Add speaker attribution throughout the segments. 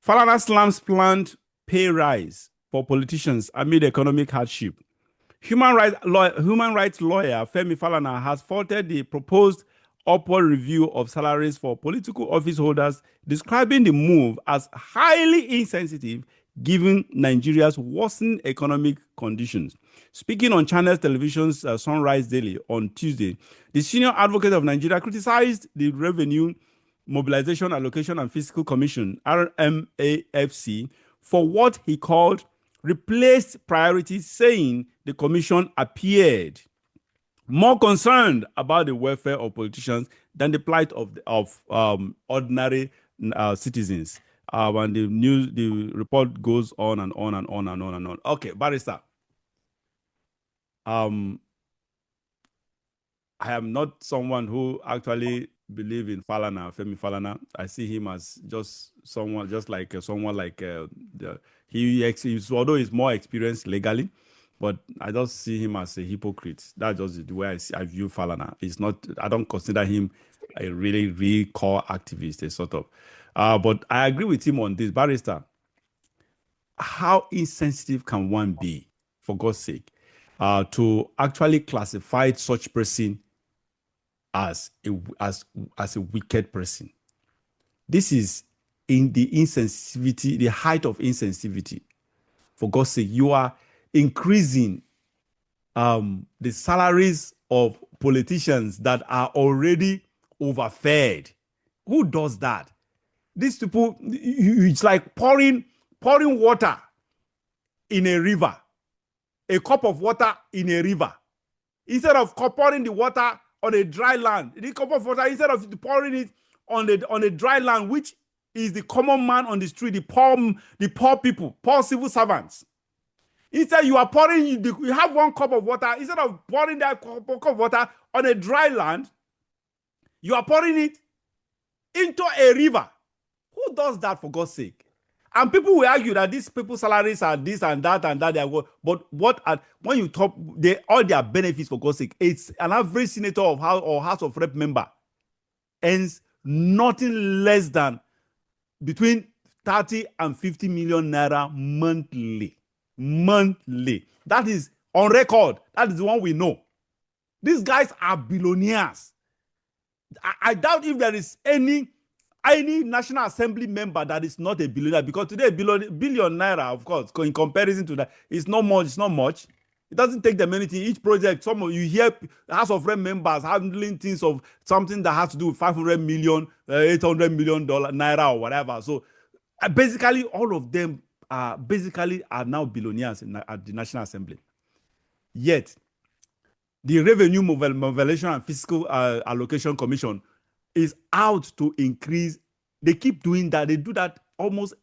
Speaker 1: Falana slams planned pay rise for politicians amid economic hardship. Human rights lawyer Femi Falana has faulted the proposed upward review of salaries for political office holders, describing the move as highly insensitive given Nigeria's worsening economic conditions. Speaking on Channels Television's Sunrise Daily on Tuesday, the senior advocate of Nigeria criticized the Revenue Mobilization, Allocation and Fiscal Commission, RMAFC, for what he called replaced priorities, saying the commission appeared more concerned about the welfare of politicians than the plight of ordinary citizens. And the report goes on and on and on and on and on. Okay, Barrister. I am not someone who actually believe in Falana, Femi Falana. I see him as just someone, although he's more experienced legally, but I just see him as a hypocrite. That's just the way I view Falana. It's not. I don't consider him a really core activist, a sort of. But I agree with him on this, Barrister. How insensitive can one be, for God's sake, to actually classify such person as a wicked person? This is in the insensitivity, the height of insensitivity. For God's sake, you are increasing the salaries of politicians that are already overfed. Who does that? These people, it's like pouring water in a river, a cup of water in a river. Instead of pouring the water on a dry land, the cup of water, instead of pouring it on a dry land, which is the common man on the street, the poor people, poor civil servants. Instead, you are pouring, you have one cup of water. Instead of pouring that cup of water on a dry land, you are pouring it into a river. Who does that, for God's sake? And people will argue that these people's salaries are this and that and that. But when you talk, all their benefits, for God's sake, it's an average senator or House of Rep member earns nothing less than between 30 and 50 million naira monthly. Monthly. That is on record. That is the one we know. These guys are billionaires. I doubt if there is any National Assembly member that is not a billionaire, because today billion naira, of course, in comparison to that, it's not much. It's not much. It doesn't take them anything. Each project, you hear House of Rep members handling things of something that has to do with 500 million, 800 million naira or whatever. So basically, all of them are now billionaires at the National Assembly. Yet, the Revenue Mobilization and Fiscal Allocation Commission is out to increase. They keep doing that. They do that almost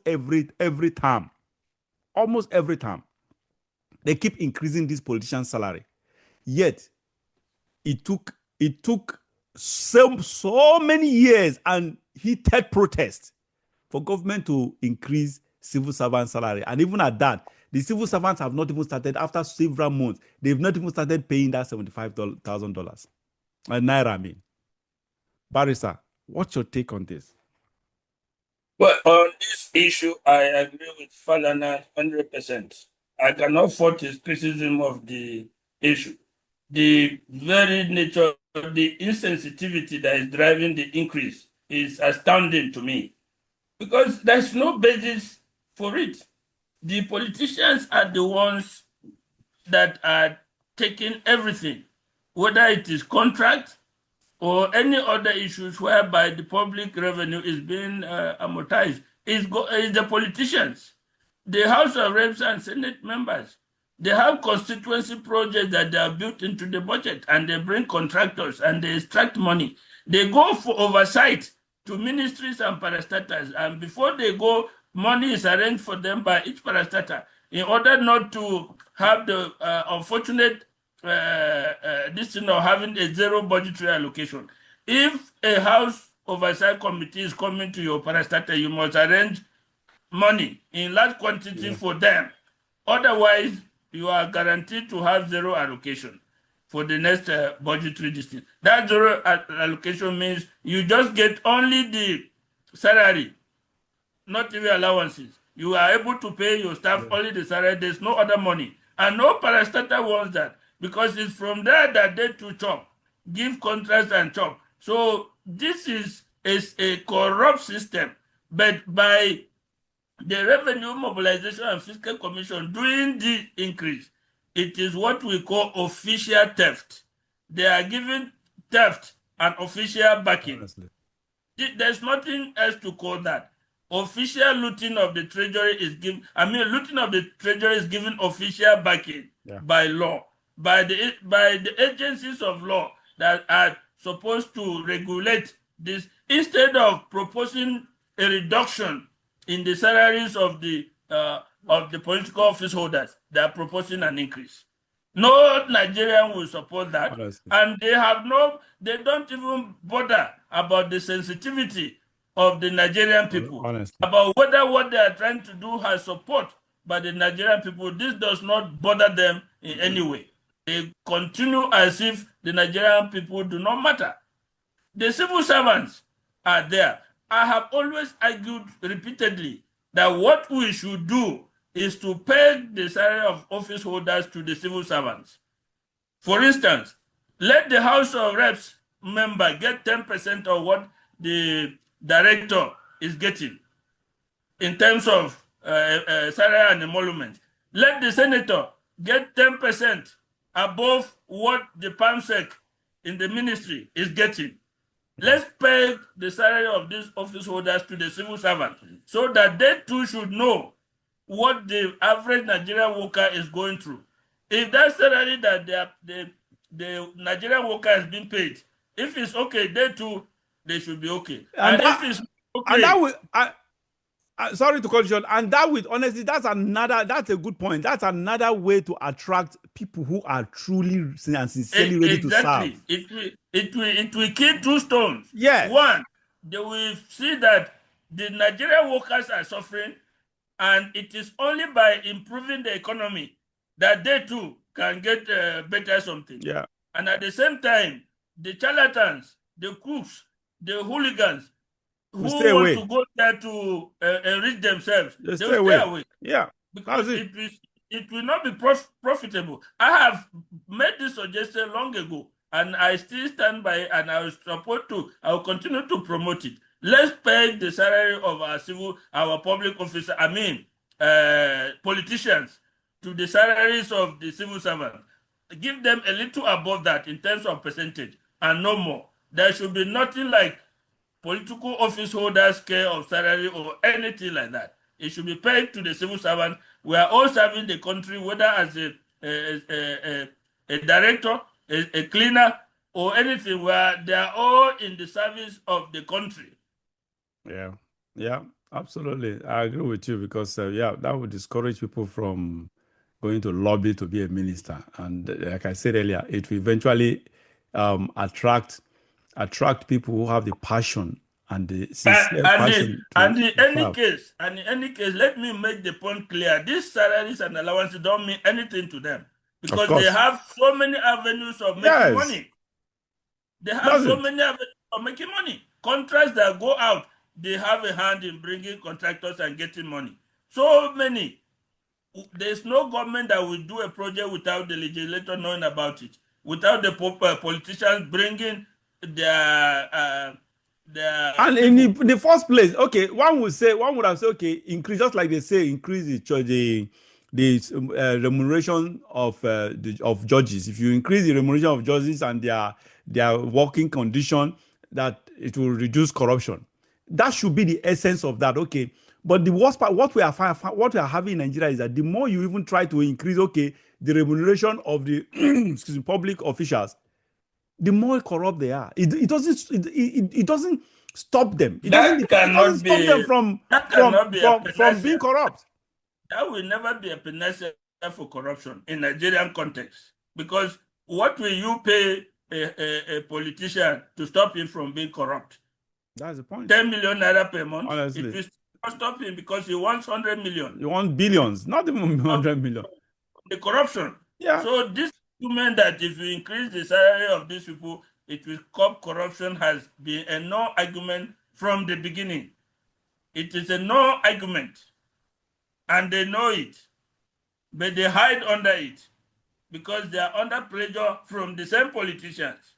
Speaker 1: every term. Almost every term. They keep increasing this politician's salary. Yet, it took so many years and heated protest for government to increase civil servant salary. And even at that, the civil servants have not even started, after several months, they've not even started paying that $75,000. Naira, I mean. Barrister, what's your take on this?
Speaker 2: Well, on this issue, I agree with Falana 100%. I cannot fault his criticism of the issue. The very nature of the insensitivity that is driving the increase is astounding to me, because there's no basis for it. The politicians are the ones that are taking everything, whether it is contract or any other issues whereby the public revenue is being amortized. Is the politicians, the House of Reps and Senate members. They have constituency projects that they have built into the budget, and they bring contractors and they extract money. They go for oversight to ministries and parastatals, and before they go, money is arranged for them by each parastatal in order not to have the unfortunate this thing of having a zero budgetary allocation. If a House Oversight Committee is coming to your parastatal, you must arrange money in large quantity for them. Otherwise, you are guaranteed to have zero allocation for the next budgetary district. That zero allocation means you just get only the salary not even allowances. You are able to pay your staff
Speaker 1: Yeah.
Speaker 2: only the salary. There's no other money. And no parastatal wants that because it's from there that they to chop, give contracts and chop. So this is a corrupt system. But by the Revenue Mobilization and Fiscal Commission doing the increase, it is what we call official theft. They are giving theft an official backing.
Speaker 1: Honestly.
Speaker 2: There's nothing else to call that. Official looting of the treasury is given. I mean, looting of the treasury is given official backing
Speaker 1: Yeah.
Speaker 2: by law, by the agencies of law that are supposed to regulate this. Instead of proposing a reduction in the salaries of the political office holders, they are proposing an increase. No Nigerian will support that,
Speaker 1: Honestly.
Speaker 2: and they don't even bother about the sensitivity of the Nigerian people,
Speaker 1: Honestly.
Speaker 2: about whether what they are trying to do has support by the Nigerian people. This does not bother them in any way. They continue as if the Nigerian people do not matter. The civil servants are there. I have always argued repeatedly that what we should do is to peg the salary of office holders to the civil servants. For instance, let the House of Reps member get 10% of what the director is getting in terms of salary and emolument. Let the senator get 10% above what the PAMSEC in the ministry is getting. Let's peg the salary of these office holders to the civil servant so that they too should know what the average Nigerian worker is going through. If that salary that the Nigerian worker has been paid, if it's okay, they too, they should be okay.
Speaker 1: And
Speaker 2: If
Speaker 1: that
Speaker 2: it's
Speaker 1: and that
Speaker 2: okay,
Speaker 1: will sorry to cut you short. And that with honestly, that's a good point. That's another way to attract people who are truly and sincerely ready to serve.
Speaker 2: exactly, it will kill two stones.
Speaker 1: Yes.
Speaker 2: One, they will see that the Nigerian workers are suffering, and it is only by improving the economy that they too can get better something.
Speaker 1: Yeah.
Speaker 2: And at the same time, the charlatans, the crooks, the hooligans
Speaker 1: We stay
Speaker 2: who want
Speaker 1: away.
Speaker 2: to go there to enrich themselves,
Speaker 1: Just
Speaker 2: they
Speaker 1: stay
Speaker 2: will stay
Speaker 1: away.
Speaker 2: away
Speaker 1: Yeah.
Speaker 2: because
Speaker 1: That's it.
Speaker 2: it will not be profitable. I have made this suggestion long ago, and I still stand by it, and I will continue to promote it. Let's pay the salary of our public officer, politicians, to the salaries of the civil servants. Give them a little above that in terms of percentage, and no more. There should be nothing like political office holders care of salary or anything like that. It should be paid to the civil servant. We are all serving the country, whether as a director, a cleaner, or anything, where they are all in the service of the country.
Speaker 1: Yeah. Yeah. Absolutely. I agree with you because yeah, that would discourage people from going to lobby to be a minister. And like I said earlier, it will eventually attract people who have the passion and the sincere passion
Speaker 2: And
Speaker 1: to
Speaker 2: in
Speaker 1: serve.
Speaker 2: any case, let me make the point clear. These salaries and allowances don't mean anything to them
Speaker 1: Of
Speaker 2: because they
Speaker 1: course.
Speaker 2: have so many avenues of making
Speaker 1: Yes.
Speaker 2: money. They have so
Speaker 1: Doesn't.
Speaker 2: many avenues of making money. Contracts that go out, they have a hand in bringing contractors and getting money. So many. There's no government that will do a project without the legislator knowing about it, without the politicians bringing their
Speaker 1: And in
Speaker 2: people.
Speaker 1: the first place, okay, one would have said, okay, increase, just like they say, increase the remuneration of judges. If you increase the remuneration of judges and their working condition, that it will reduce corruption. That should be the essence of that. Okay, but the worst part, what we are having in Nigeria is that the more you even try to increase, okay, the remuneration of the excuse me, public officials, the more corrupt they are. It doesn't stop them.
Speaker 2: That
Speaker 1: It doesn't
Speaker 2: cannot
Speaker 1: stop them
Speaker 2: be
Speaker 1: from
Speaker 2: that cannot be a
Speaker 1: being
Speaker 2: panacea.
Speaker 1: corrupt.
Speaker 2: That will never be a panacea for corruption in Nigerian context. Because what will you pay a politician to stop him from being corrupt?
Speaker 1: That's the point.
Speaker 2: 10 million naira per month. It
Speaker 1: Honestly,
Speaker 2: will not stop him because he wants 100 million.
Speaker 1: you want billions, not even 100 million.
Speaker 2: The corruption.
Speaker 1: Yeah,
Speaker 2: So this argument that if you increase the salary of these people, it will curb corruption has been a no argument from the beginning. It is a no argument, and they know it, but they hide under it because they are under pressure from the same politicians.